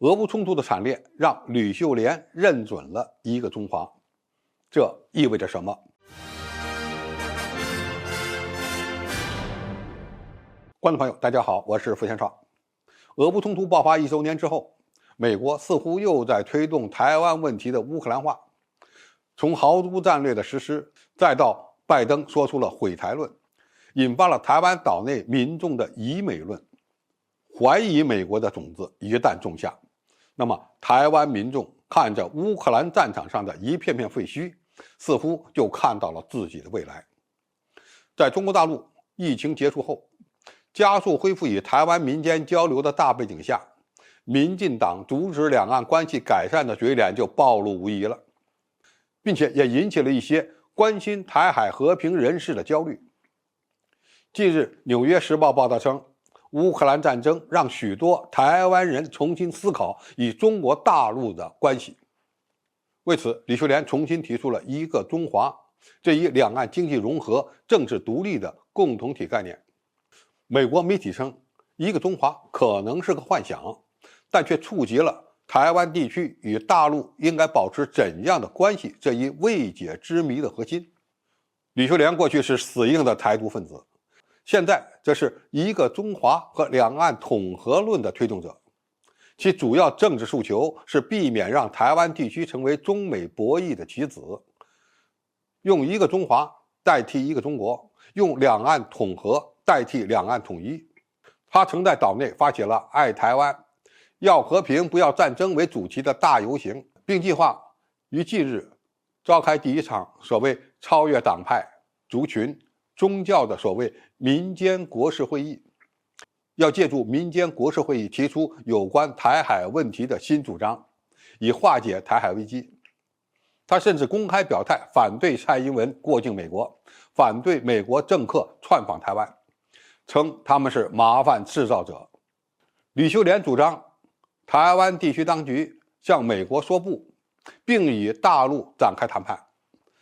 俄乌冲突的惨烈让吕秀莲认准了一个中华，这意味着什么？观众朋友，大家好，我是付先少。俄乌冲突爆发1周年之后，美国似乎又在推动台湾问题的乌克兰化，从豪猪战略的实施，再到拜登说出了毁台论，引发了台湾岛内民众的疑美论，怀疑美国的种子一旦种下，那么台湾民众看着乌克兰战场上的一片片废墟，似乎就看到了自己的未来。在中国大陆疫情结束后，加速恢复与台湾民间交流的大背景下，民进党阻止两岸关系改善的嘴脸就暴露无遗了，并且也引起了一些关心台海和平人士的焦虑。近日，《纽约时报》报道称，乌克兰战争让许多台湾人重新思考与中国大陆的关系。为此，吕秀莲重新提出了一个中华这一两岸经济融合、政治独立的共同体概念。美国媒体称，一个中华可能是个幻想，但却触及了台湾地区与大陆应该保持怎样的关系这一未解之谜的核心。吕秀莲过去是死硬的台独分子，现在则是一个中华和两岸统合论的推动者，其主要政治诉求是避免让台湾地区成为中美博弈的棋子，用一个中华代替一个中国，用两岸统合代替两岸统一。他曾在岛内发起了爱台湾、要和平不要战争为主题的大游行，并计划于近日召开第一场所谓超越党派、族群、宗教的所谓民间国事会议，要借助民间国事会议提出有关台海问题的新主张，以化解台海危机。他甚至公开表态反对蔡英文过境美国，反对美国政客窜访台湾，称他们是麻烦制造者。吕秀莲主张台湾地区当局向美国说不，并与大陆展开谈判。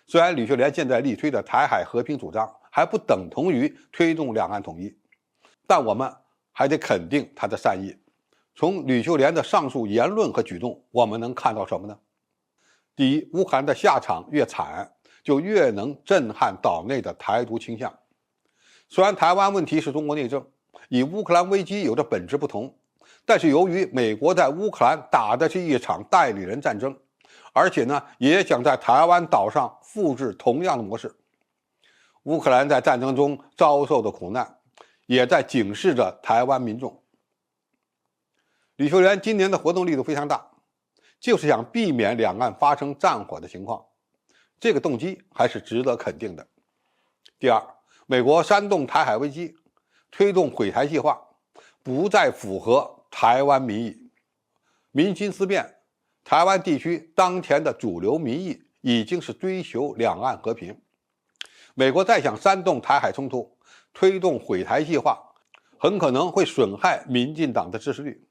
虽然吕秀莲现在力推的台海和平主张还不等同于推动两岸统一，但我们还得肯定他的善意。从吕秀莲的上述言论和举动，我们能看到什么呢？第一，乌克兰的下场越惨，就越能震撼岛内的台独倾向。虽然台湾问题是中国内政，与乌克兰危机有着本质不同，但是由于美国在乌克兰打的是一场代理人战争，而且呢，也想在台湾岛上复制同样的模式。乌克兰在战争中遭受的苦难，也在警示着台湾民众。吕秀莲今年的活动力度非常大，就是想避免两岸发生战火的情况，这个动机还是值得肯定的。第二，美国煽动台海危机，推动毁台计划，不再符合台湾民意。民心思变，台湾地区当前的主流民意已经是追求两岸和平。美国再想煽动台海冲突，推动毁台计划，很可能会损害民进党的支持率。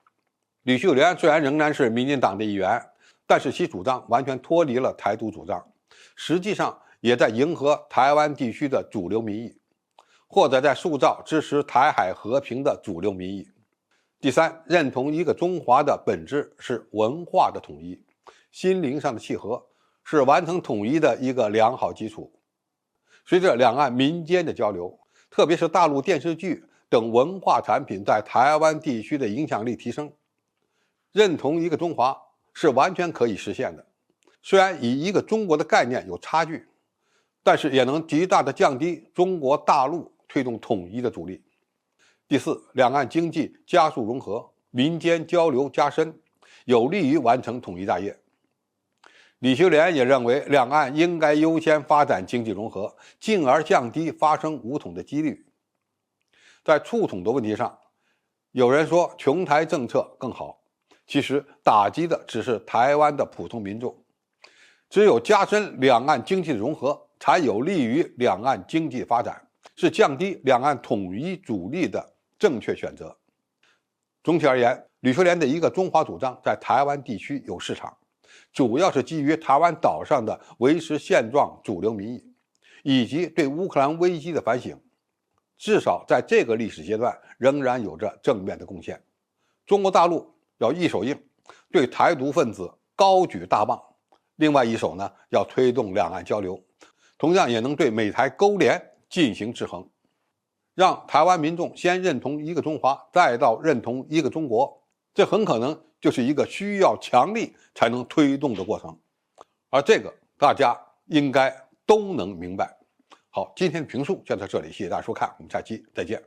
吕秀莲虽然仍然是民进党的一员，但是其主张完全脱离了台独主张，实际上也在迎合台湾地区的主流民意，或者在塑造支持台海和平的主流民意。第三，认同一个中华的本质是文化的统一，心灵上的契合是完成统一的一个良好基础。随着两岸民间的交流，特别是大陆电视剧等文化产品在台湾地区的影响力提升，认同一个中华是完全可以实现的。虽然与一个中国的概念有差距，但是也能极大地降低中国大陆推动统一的阻力。第四，两岸经济加速融合，民间交流加深，有利于完成统一大业。吕秀莲也认为，两岸应该优先发展经济融合，进而降低发生武统的几率。在促统的问题上，有人说穷台政策更好，其实打击的只是台湾的普通民众。只有加深两岸经济的融合，才有利于两岸经济发展，是降低两岸统一阻力的正确选择。总体而言，吕秀莲的一个中华主张在台湾地区有市场，主要是基于台湾岛上的维持现状主流民意，以及对乌克兰危机的反省。至少在这个历史阶段仍然有着正面的贡献。中国大陆要一手硬，对台独分子高举大棒，另外一手呢要推动两岸交流，同样也能对美台勾连进行制衡，让台湾民众先认同一个中华，再到认同一个中国，这很可能就是一个需要强力才能推动的过程，而这个大家应该都能明白。好，今天的评述就到这里，谢谢大家收看，我们下期再见。